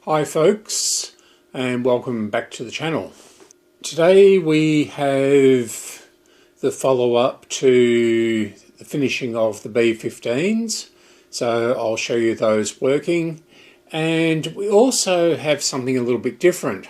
Hi folks, and welcome back to the channel. Today we have the follow-up to the finishing of the B15s, so I'll show you those working. And we also have something a little bit different.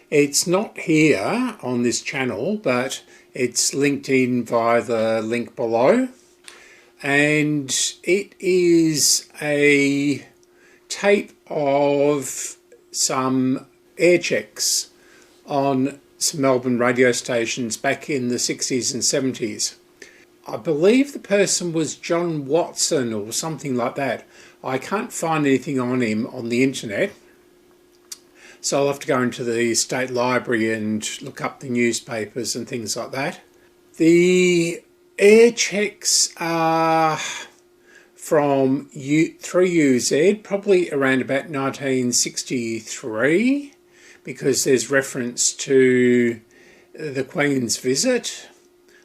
It's not here on this channel, but it's linked in via the link below, and it is a tape of some air checks on some Melbourne radio stations back in the 60s and 70s. I believe the person was John Watson or something like that. I can't find anything on him on the internet, so I'll have to go into the State Library and look up the newspapers and things like that. The air checks are from 3UZ, probably around about 1963, because there's reference to the Queen's visit,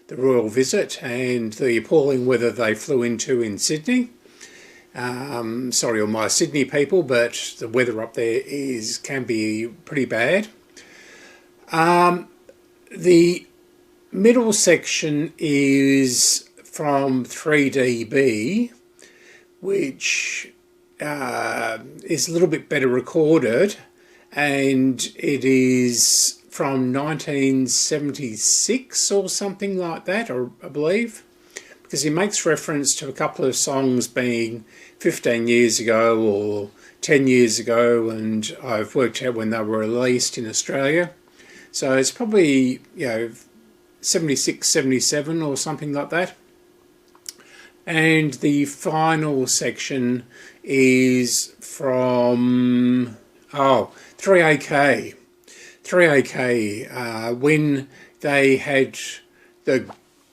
the royal visit, and the appalling weather they flew into in Sydney. Sorry all my Sydney people, but the weather up there can be pretty bad. The middle section is from 3dB, which is a little bit better recorded, and it is from 1976 or something like that, or I believe, because he makes reference to a couple of songs being 15 years ago or 10 years ago, and I've worked out when they were released in Australia. So it's probably, 76, 77 or something like that. And the final section is from 3AK. 3AK, when they had the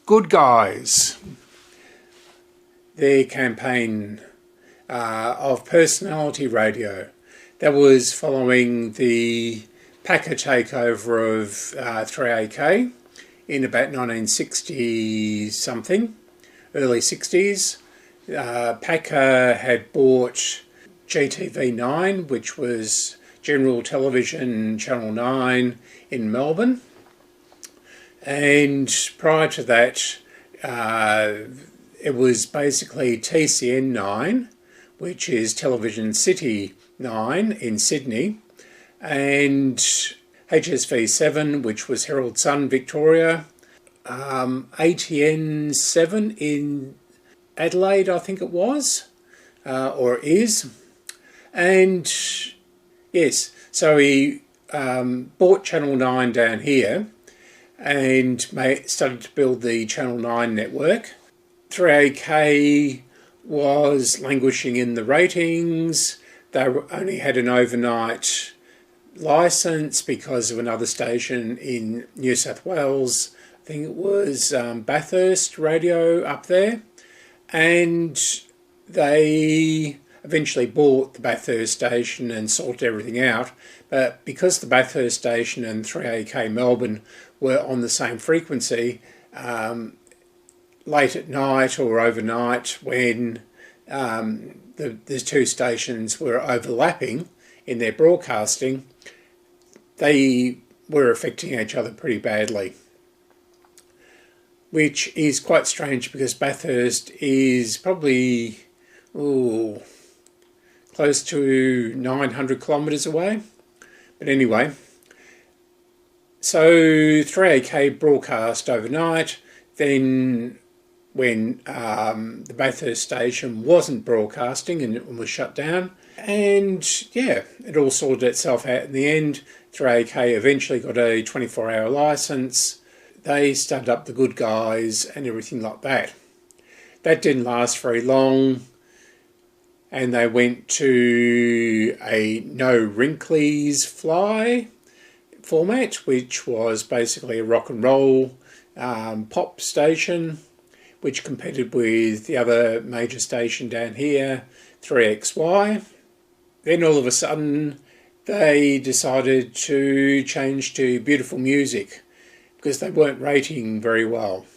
Good Guys, their campaign of personality radio. That was following the Packer takeover of 3AK in about 1960 something. Early 60s. Packer had bought GTV9, which was General Television Channel 9 in Melbourne, and prior to that it was basically TCN9, which is Television City 9 in Sydney, and HSV7, which was Herald Sun Victoria, ATN7 in Adelaide, I think it was, or is. And yes, so he bought Channel 9 down here and started to build the Channel 9 network. 3AK was languishing in the ratings. They only had an overnight licence because of another station in New South Wales. I think it was Bathurst Radio up there, and they eventually bought the Bathurst station and sorted everything out. But because the Bathurst station and 3AK Melbourne were on the same frequency, late at night or overnight, when the two stations were overlapping in their broadcasting, they were affecting each other pretty badly, which is quite strange because Bathurst is probably close to 900 kilometres away. But anyway, so 3AK broadcast overnight. Then when the Bathurst station wasn't broadcasting and it was shut down, and yeah, it all sorted itself out in the end. 3AK eventually got a 24-hour licence. They started up the Good Guys and everything like that. That didn't last very long, and they went to a no wrinklies fly format, which was basically a rock and roll pop station, which competed with the other major station down here, 3XY. Then all of a sudden they decided to change to beautiful music because they weren't rating very well.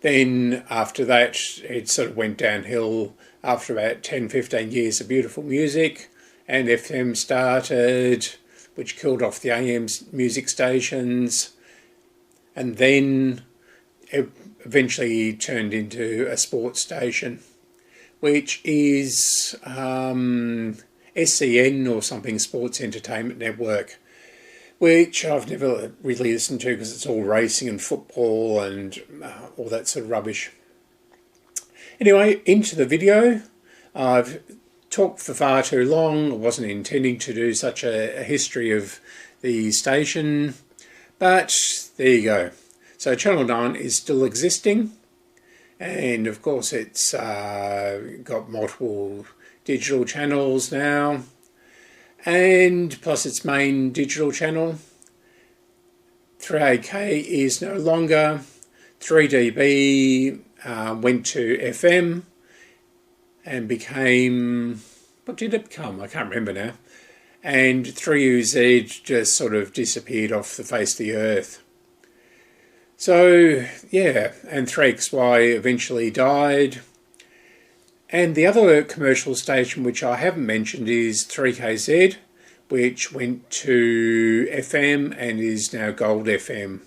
Then after that it sort of went downhill after about 10-15 years of beautiful music, and FM started, which killed off the AM music stations, and then it eventually turned into a sports station, which is SCN or something, Sports Entertainment Network, which I've never really listened to because it's all racing and football and all that sort of rubbish. Anyway, into the video. I've talked for far too long. I wasn't intending to do such a history of the station, but there you go. So Channel 9 is still existing, and of course it's got multiple digital channels now, and plus its main digital channel. 3AK is no longer. 3DB went to FM and became, what did it become? I can't remember now. And 3UZ just sort of disappeared off the face of the earth. So yeah, and 3XY eventually died. And the other commercial station which I haven't mentioned is 3KZ, which went to FM and is now Gold FM.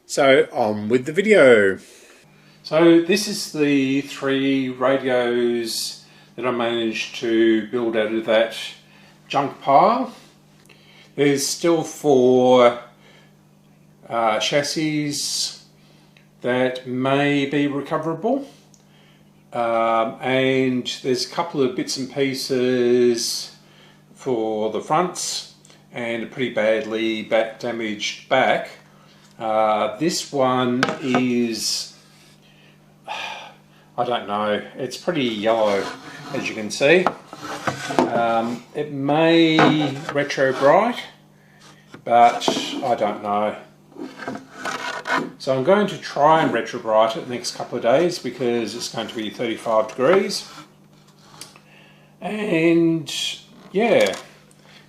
So on with the video. So this is the 3 radios that I managed to build out of that junk pile. There's still 4 chassis that may be recoverable, and there's a couple of bits and pieces for the fronts and a pretty badly damaged back. This one is, I don't know, it's pretty yellow as you can see. It may retro bright, but I don't know. So I'm going to try and retro bright it the next couple of days because it's going to be 35 degrees. And yeah,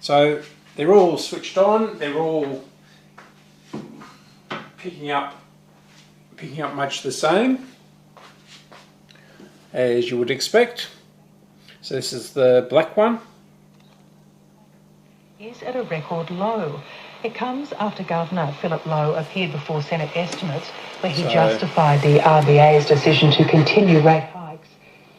so they're all switched on, they're all picking up much the same as you would expect. So this is the black one. Is at a record low. It comes after Governor Philip Lowe appeared before Senate estimates where he justified the RBA's decision to continue rate hikes.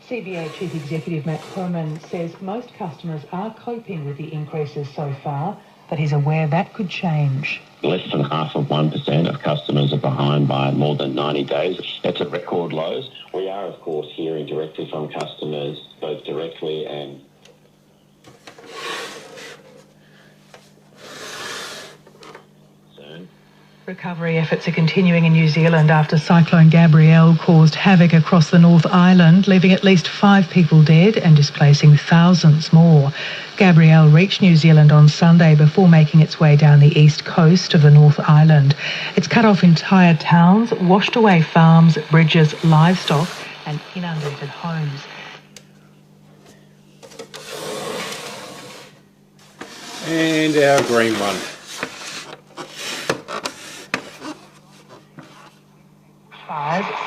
CBA Chief Executive Matt Corman says most customers are coping with the increases so far, but he's aware that could change. Less than 0.5% of customers are behind by more than 90 days. That's at record lows. We are, of course, hearing directly from customers, both directly and Recovery efforts are continuing in New Zealand after Cyclone Gabrielle caused havoc across the North Island, leaving at least 5 people dead and displacing thousands more. Gabrielle reached New Zealand on Sunday before making its way down the east coast of the North Island. It's cut off entire towns, washed away farms, bridges, livestock and inundated homes. And our green one.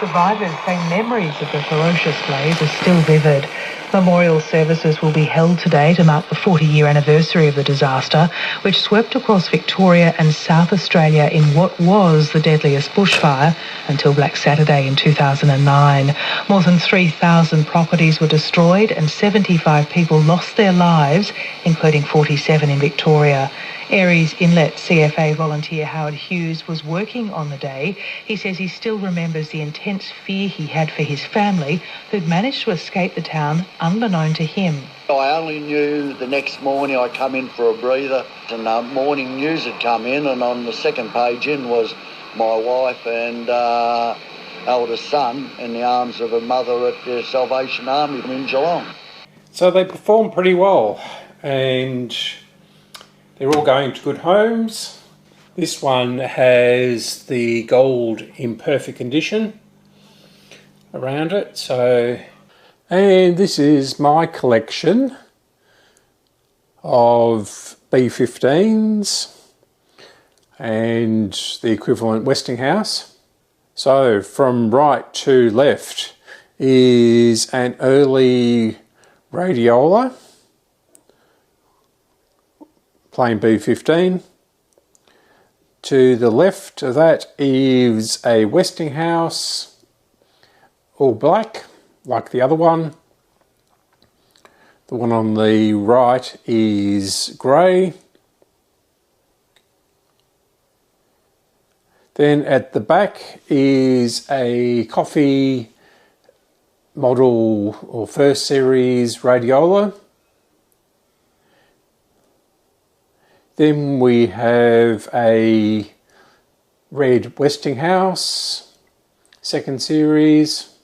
Survivors say memories of the ferocious blaze are still vivid. Memorial services will be held today to mark the 40-year anniversary of the disaster, which swept across Victoria and South Australia in what was the deadliest bushfire until Black Saturday in 2009. More than 3,000 properties were destroyed and 75 people lost their lives, including 47 in Victoria. Aries Inlet CFA volunteer Howard Hughes was working on the day. He says he still remembers the intense fear he had for his family, who'd managed to escape the town unbeknown to him. I only knew the next morning I come in for a breather and morning news had come in, and on the second page in was my wife and eldest son in the arms of a mother at the Salvation Army in Geelong. So they performed pretty well and they're all going to good homes. This one has the gold in perfect condition around it. And this is my collection of B15s and the equivalent Westinghouse. So from right to left is an early radiola plain B15. To the left of that is a Westinghouse, all black, like the other one. The one on the right is grey. Then at the back is a coffee model or first series radiola. Then we have a red Westinghouse, second series,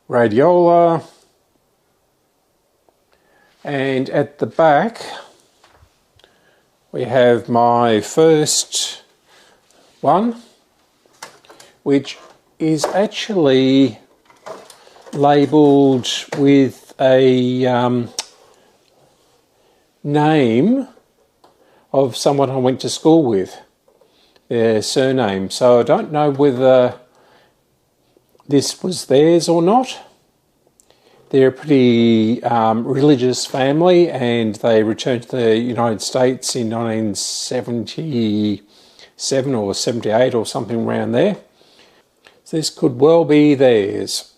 radiola. And at the back we have my first one, which is actually labelled with a name of someone I went to school with, their surname. So I don't know whether this was theirs or not. They're a pretty religious family, and they returned to the United States in 1977 or 78 or something around there. So this could well be theirs.